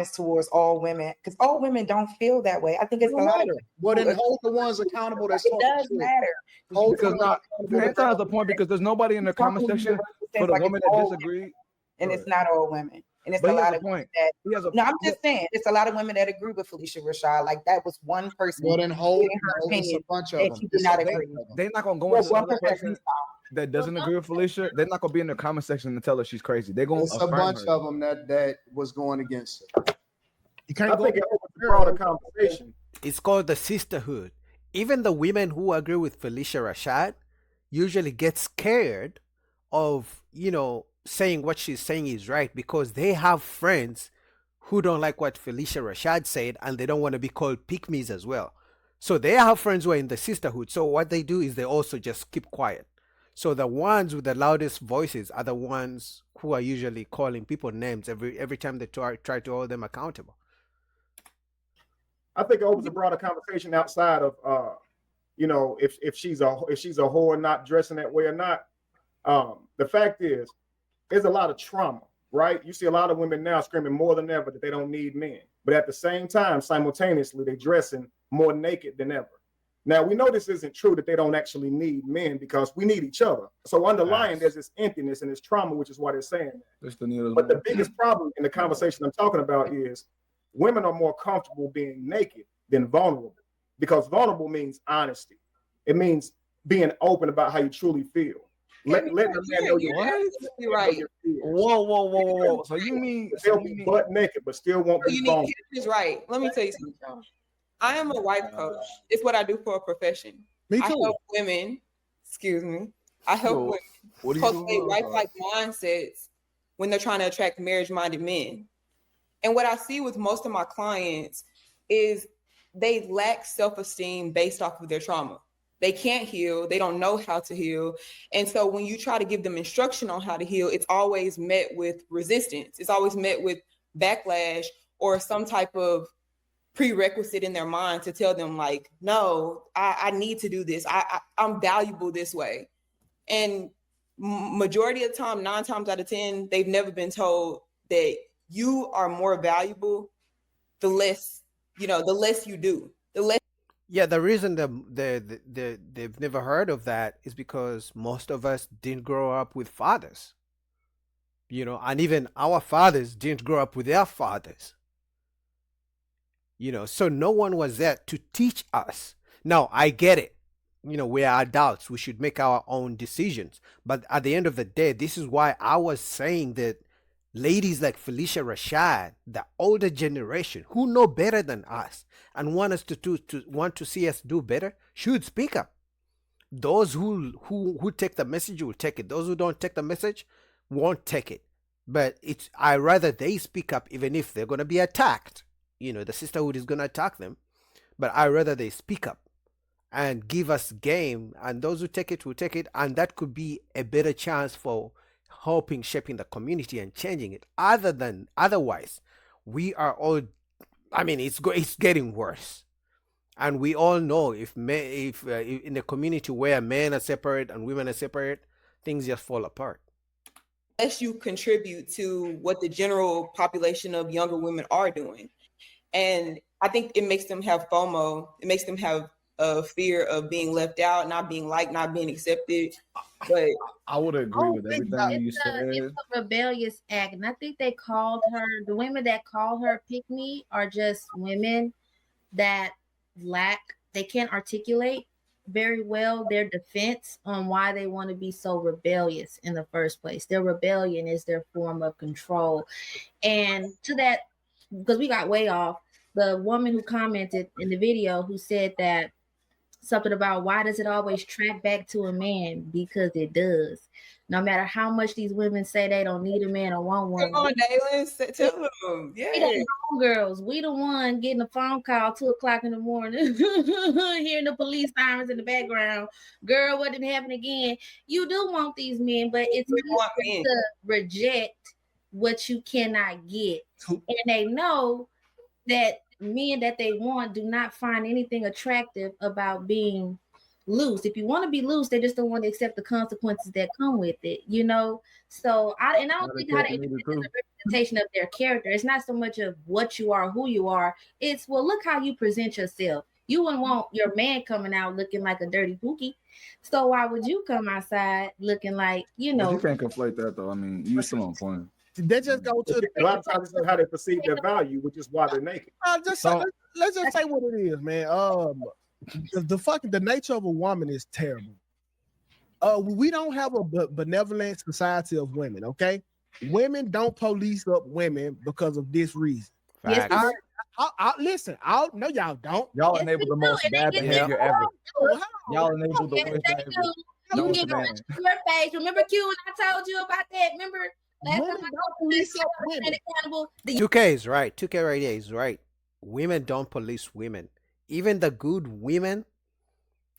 towards all women, because all women don't feel that way. I think it's a lot of well, then hold the ones accountable that's it talking does shit. matter. Because not that's the point, because there's nobody in the comment section for the woman that disagree. And it's not all women. And it's But a he has lot a of point. that. He has a No, I'm just saying, it's a lot of women that agree with Felicia Rashad. Like that was one person. Well, then hold her it's a opinion bunch of that them. she did not agree. They're not gonna go into another person that doesn't agree with Felicia. They're not gonna be in the comment section and tell her she's crazy. They're gonna It's a bunch of them that was going against her. You can't I go think it opens a broader conversation. It's called the sisterhood. Even the women who agree with Felicia Rashad usually get scared of, saying what she's saying is right, because they have friends who don't like what Felicia Rashad said, and they don't want to be called pick-me's as well. So they have friends who are in the sisterhood. So what they do is they also just keep quiet. So the ones with the loudest voices are the ones who are usually calling people names every time they try to hold them accountable. I think it opens a broader conversation outside of if she's a whore not dressing that way or not. The fact is, there's a lot of trauma, right? You see a lot of women now screaming more than ever that they don't need men, but at the same time, simultaneously, they're dressing more naked than ever. Now we know this isn't true, that they don't actually need men, because we need each other. So underlying, there's this emptiness and this trauma, which is why they're saying that. But the biggest problem in the conversation I'm talking about is women are more comfortable being naked than vulnerable, because vulnerable means honesty. It means being open about how you truly feel. Let the man know you're right. Whoa. So you mean they'll be butt naked, but still won't be vulnerable. Is right. Let me tell you something, y'all. I am a wife coach. It's what I do for a profession. Me too. I help women. Excuse me. I help women cultivate wife-like mindsets when they're trying to attract marriage-minded men. And what I see with most of my clients is they lack self-esteem based off of their trauma. They can't heal. They don't know how to heal. And so when you try to give them instruction on how to heal, it's always met with resistance. It's always met with backlash or some type of prerequisite in their mind to tell them like, no, I need to do this. I'm valuable this way. And majority of the time, 9 times out of 10, they've never been told that you are more valuable the less you do, the less. Yeah, the reason they've never heard of that is because most of us didn't grow up with fathers. And even our fathers didn't grow up with their fathers. So no one was there to teach us. Now, I get it. We are adults. We should make our own decisions. But at the end of the day, this is why I was saying that ladies like Felicia Rashad, the older generation, who know better than us and want us to see us do better, should speak up. Those who take the message will take it. Those who don't take the message won't take it. But I rather they speak up, even if they're going to be attacked. The sisterhood is going to attack them. But I rather they speak up and give us game. And those who take it will take it. And that could be a better chance for helping shaping the community and changing it. Otherwise, we are all, it's getting worse. And we all know if in a community where men are separate and women are separate, things just fall apart. Unless you contribute to what the general population of younger women are doing. And I think it makes them have FOMO. It makes them have a fear of being left out, not being liked, not being accepted. But I would agree with everything you said. It's a rebellious act. And I think the women that call her pick me are just women that they can't articulate very well their defense on why they want to be so rebellious in the first place. Their rebellion is their form of control. And to that, because we got way off, the woman who commented in the video who said that something about why does it always track back to a man? Because it does. No matter how much these women say they don't need a man or want one. Come on, Daylon, tell them. Yeah. We the girls. We the one getting a phone call 2:00 in the morning, hearing the police sirens in the background. Girl, what didn't happen again? You do want these men, but it's easy to reject what you cannot get. And they know that men that they want do not find anything attractive about being loose. If you want to be loose, they just don't want to accept the consequences that come with it, you know. So I don't think how they is a representation of their character. It's not so much of what you are, who you are. It's well, look how you present yourself. You wouldn't want your man coming out looking like a dirty pookie. So why would you come outside looking like, you know? But you can't conflate that though. I mean, you still on point. They just go to a lot of times it's how they perceive their value, which is why they're naked. Let's just say what it is, man. The nature of a woman is terrible. We don't have a benevolent society of women. Okay, women don't police up women because of this reason. Yes, listen, no, y'all don't. Y'all enable the most bad behavior ever. Y'all enable the worst behavior. You get on your face. Remember, Q, when I told you about that? Remember? Women don't police up women. 2K is right. 2K right here is right. Women don't police women. Even the good women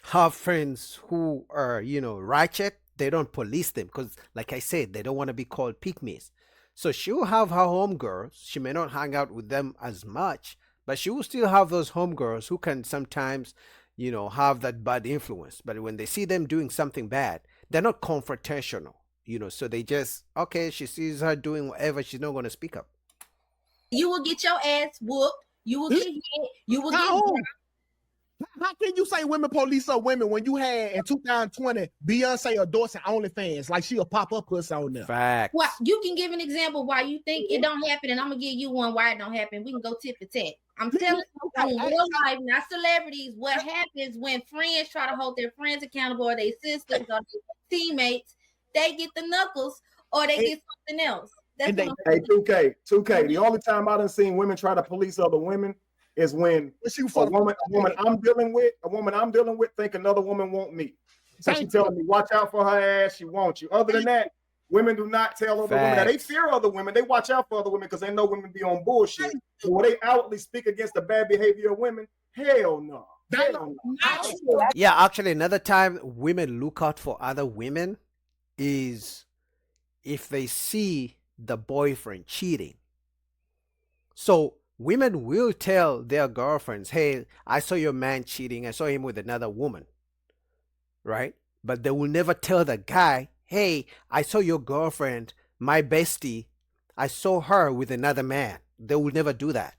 have friends who are, you know, ratchet. They don't police them because, like I said, they don't want to be called pygmies. So she'll have her homegirls. She may not hang out with them as much, but she will still have those homegirls who can sometimes, you know, have that bad influence. But when they see them doing something bad, they're not confrontational. You know, so they just, okay, she sees her doing whatever, she's not going to speak up. You will get your ass whooped. You will get hit. You will get How can you say women police up women when you had in 2020 Beyonce endorsing OnlyFans like she'll pop up pussy on there? Facts. Well, you can give an example why you think it don't happen, and I'm gonna give you one why it don't happen. We can go tip for tat. I'm telling you, in real life, not celebrities, what happens when friends try to hold their friends accountable or their sisters or their teammates, they get the knuckles or they get something else. That's hey, 2K. The only time I done seen women try to police other women is when a woman I'm dealing with think another woman want me. So she telling me, watch out for her ass, she wants you. Other than that, women do not tell other women that they fear other women. They watch out for other women because they know women be on bullshit. But when they outwardly speak against the bad behavior of women, hell no. Yeah, actually, another time women look out for other women is if they see the boyfriend cheating. So women will tell their girlfriends, hey, I saw your man cheating. I saw him with another woman. Right? But they will never tell the guy, hey, I saw your girlfriend, my bestie, I saw her with another man. They will never do that.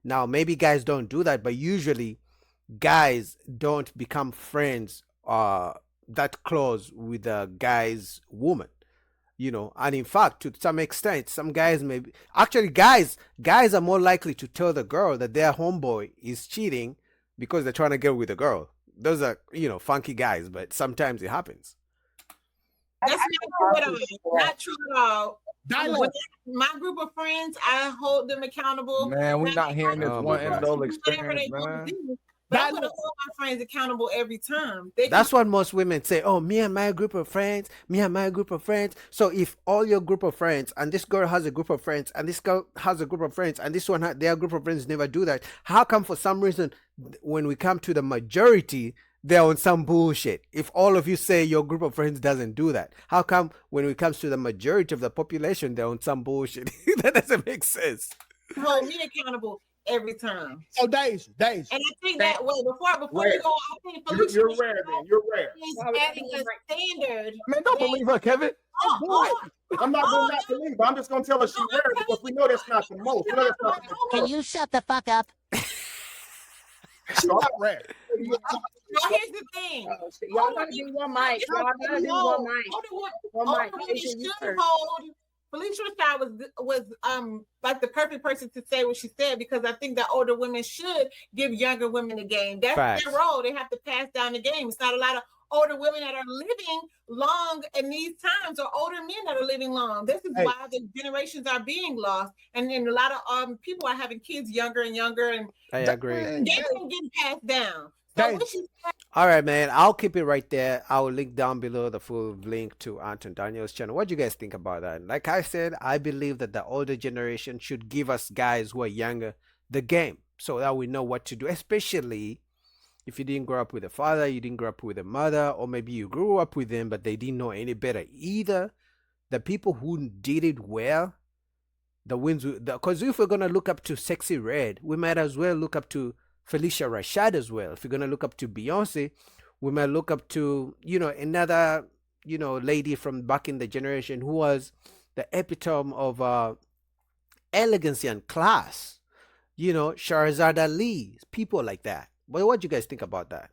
Now, maybe guys don't do that, but usually guys don't become friends that close with a guy's woman. You know, and in fact, to some extent, some guys maybe actually guys are more likely to tell the girl that their homeboy is cheating because they're trying to get with the girl. Those are, you know, funky guys, but sometimes it happens. That's not true at all. My group of friends, I hold them accountable. Man, we're not hearing this one and all experience, man. But I would hold my friends accountable every time. That's what most women say. Oh, me and my group of friends. So if all your group of friends and this girl has a group of friends and this girl has a group of friends and this one their group of friends never do that, how come for some reason when we come to the majority they're on some bullshit? If all of you say your group of friends doesn't do that, how come when it comes to the majority of the population they're on some bullshit? That doesn't make sense. Hold me accountable every time. So Deja. And I think that way before we go, I think Felicia, you're rare. He's adding a standard. Man, don't believe her, Kevin. I'm not going not to believe, but I'm just gonna tell her she's rare because we know that's not the most. Can you shut the fuck up? She's not rare. Here's the thing. Y'all gotta do one mic. Felicia Rashad was like the perfect person to say what she said, because I think that older women should give younger women a game. That's their role. They have to pass down the game. It's not a lot of older women that are living long in these times, or older men that are living long. This is why the generations are being lost, and then a lot of people are having kids younger and younger, and I agree. They're getting passed down. All right, man. I'll keep it right there. I'll link down below the full link to Anton Daniel's channel. What do you guys think about that? Like I said, I believe that the older generation should give us guys who are younger the game so that we know what to do, especially if you didn't grow up with a father, you didn't grow up with a mother, or maybe you grew up with them, but they didn't know any better either. The people who did it well, the wins, because if we're going to look up to Sexy Red, we might as well look up to Felicia Rashad as well. If you're going to look up to Beyonce, We might look up to, another, lady from back in the generation who was the epitome of elegancy and class. Shahrazad Ali, people like that. But what do you guys think about that?